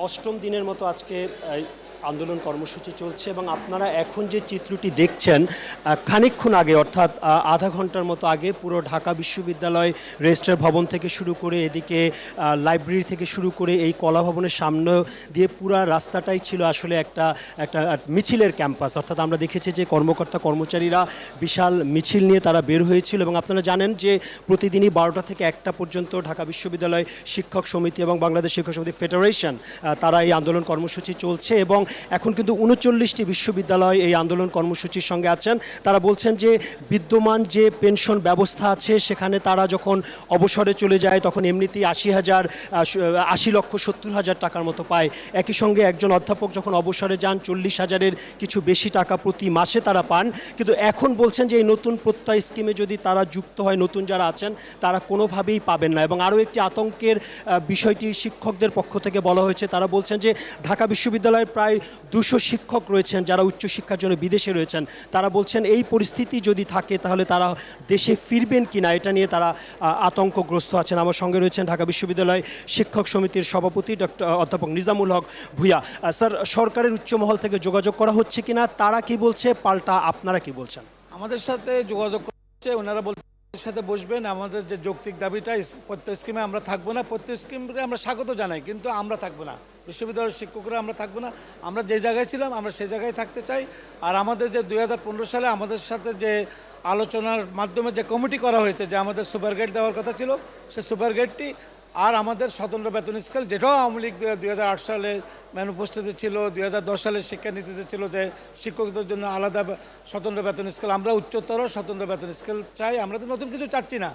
অষ্টম দিনের মতো আজকে আন্দোলন কর্মসূচি চলছে এবং আপনারা এখন যে চিত্রটি দেখছেন খানিকক্ষণ আগে অর্থাৎ আধা ঘন্টার মতো আগে পুরো ঢাকা বিশ্ববিদ্যালয় রেজিস্ট্রার ভবন থেকে শুরু করে এদিকে লাইব্রেরি থেকে শুরু করে এই কলা ভবনের সামনে দিয়ে পুরা রাস্তাটাই ছিল আসলে একটা একটা মিছিলের ক্যাম্পাস। অর্থাৎ আমরা দেখেছি যে কর্মকর্তা কর্মচারীরা বিশাল মিছিল নিয়ে তারা বের হয়েছিল এবং আপনারা জানেন যে প্রতিদিনই 12টা থেকে 1টা পর্যন্ত ঢাকা বিশ্ববিদ্যালয় শিক্ষক সমিতি এবং বাংলাদেশ শিক্ষক সমিতি ফেডারেশন তারা এই আন্দোলন কর্মসূচি চলছে এবং এখন কিন্তু 39টি বিশ্ববিদ্যালয় এই আন্দোলন কর্মসূচির সঙ্গে আছেন। তারা বলছেন যে বিদ্যমান যে পেনশন ব্যবস্থা আছে সেখানে তারা যখন অবসরে চলে যায় তখন এমনিতেই 80,70,000 টাকার মতো পায়। একই সঙ্গে একজন অধ্যাপক যখন অবসরে যান 40,000-এর কিছু বেশি টাকা প্রতি মাসে তারা পান। কিন্তু এখন বলছেন যে এই নতুন প্রত্যয় স্কিমে যদি তারা যুক্ত হয়, নতুন যারা আছেন তারা কোনোভাবেই পাবেন না। এবং আরও একটি আতঙ্কের বিষয়টি শিক্ষকদের পক্ষ থেকে বলা হয়েছে। তারা বলছেন যে ঢাকা বিশ্ববিদ্যালয়ের প্রায় 200 শিক্ষক রয়েছেন যারা উচ্চশিক্ষার জন্য বিদেশে রয়েছেন। তারা বলছেন এই পরিস্থিতি যদি থাকে তাহলে তারা দেশে ফিরবেন কিনা এটা নিয়ে তারা আতঙ্কগ্রস্ত আছেন। আমার সঙ্গে রয়েছেন ঢাকা বিশ্ববিদ্যালয় শিক্ষক সমিতির সভাপতি অধ্যাপক নিজামুল হক ভূঁইয়া। স্যার, সরকারের উচ্চ মহল থেকে যোগাযোগ করা হচ্ছে কিনা, তারা কি বলছে, পাল্টা আপনারা কি বলছেন? আমাদের সাথে যোগাযোগ করছে, ওনারা বলছে সাথে বসবেন। আমাদের যে যৌক্তিক দাবিটা প্রত্যয় স্কিমে আমরা থাকবো না, প্রত্যয় স্কিমকে আমরা স্বাগত জানাই, কিন্তু আমরা থাকবো না, বিশ্ববিদ্যালয়ের শিক্ষকরা আমরা থাকবো না। আমরা যে জায়গায় ছিলাম আমরা সেই জায়গায় থাকতে চাই। আর আমাদের যে 2015 সালে আমাদের সাথে যে আলোচনার মাধ্যমে যে কমিটি করা হয়েছে যে আমাদের সুপার গেট দেওয়ার কথা ছিল, সে সুপার গেটটি আর আমাদের স্বতন্ত্র বেতন স্কেল, যেটাও আওয়ামী লীগ 2008 সালে ম্যানিফেস্টোতে ছিল, 2010 সালের শিক্ষানীতিতে ছিল যে শিক্ষকদের জন্য আলাদা স্বতন্ত্র বেতন স্কেল, আমরা উচ্চতর স্বতন্ত্র বেতন স্কেল চাই। আমরা তো নতুন কিছু চাচ্ছি না।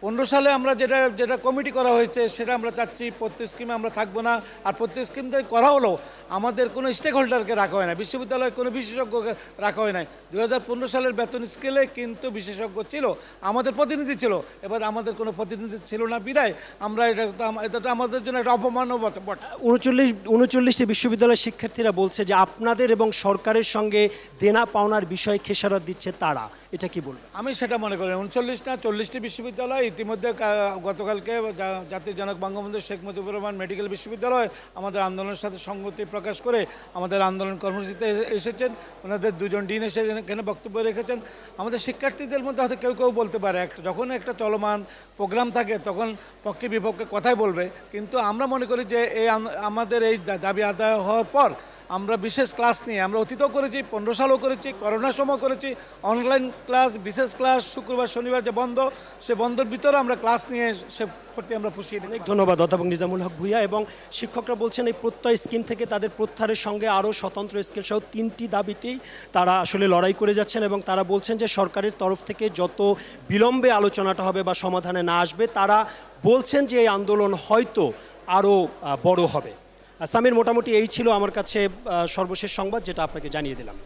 15 সালে আমরা যেটা কমিটি করা হয়েছে সেটা আমরা চাচ্ছি। প্রত্যয় স্কিমে আমরা থাকবো না। আর প্রত্যয় স্কিম করা হলো আমাদের কোনো স্টেক হোল্ডারকে রাখা হয় না, বিশ্ববিদ্যালয়ে কোনো বিশেষজ্ঞকে রাখা হয় নাই। 2015 সালের বেতন স্কেলে কিন্তু বিশেষজ্ঞ ছিল, আমাদের প্রতিনিধি ছিল। এবার আমাদের কোনো প্রতিনিধি ছিল না বিদায় আমরা এটা তো আমাদের জন্য একটা অপমান। 39টি বিশ্ববিদ্যালয়ের শিক্ষার্থীরা বলছে যে আপনাদের এবং সরকারের সঙ্গে দেনা পাওনার বিষয়ে খেসারত দিচ্ছে তারা, এটা কি বলবেন? আমি সেটা মনে করি 39 না 40টি বিশ্ববিদ্যালয় ইতিমধ্যে গতকালকে জাতির জনক বঙ্গবন্ধু শেখ মুজিবুর রহমান মেডিকেল বিশ্ববিদ্যালয় আমাদের আন্দোলনের সাথে সংগতি প্রকাশ করে আমাদের আন্দোলন কর্মসূচিতে এসেছেন। ওনাদের দুজন ডিন এসে এখানে বক্তব্য রেখেছেন। আমাদের শিক্ষার্থীদের মধ্যে হয়তো কেউ কেউ বলতে পারে যখন একটা চলমান প্রোগ্রাম থাকে তখন পক্ষে বিপক্ষে কথাই বলবে, কিন্তু আমরা মনে করি যে আমাদের এই দাবি আদায় হওয়ার পর আমরা বিশেষ ক্লাস নিয়ে আমরা অতীতও করেছি, 15 সালেও করেছি, করোনার সময় করেছি, অনলাইন ক্লাস, বিশেষ ক্লাস, শুক্রবার শনিবার যে বন্ধ, সে বন্ধের ভিতরে আমরা ক্লাস নিয়ে সে করতে আমরা পুষিয়ে দিই। ধন্যবাদ অধ্যাপক নিজামুল হক ভূঁইয়া। এবং শিক্ষকরা বলছেন এই প্রত্যয় স্কিম থেকে তাদের প্রত্যাহারের সঙ্গে আরও স্বতন্ত্র স্কেল সহ 3টি দাবিতেই তারা আসলে লড়াই করে যাচ্ছেন এবং তারা বলছেন যে সরকারের তরফ থেকে যত বিলম্বে আলোচনাটা হবে বা সমাধানে না আসবে তারা বলছেন যে এই আন্দোলন হয়তো আরও বড় হবে। সামির, মোটামুটি এই ছিল আমার কাছে সর্বশেষ সংবাদ যেটা আপনাকে জানিয়ে দিলাম।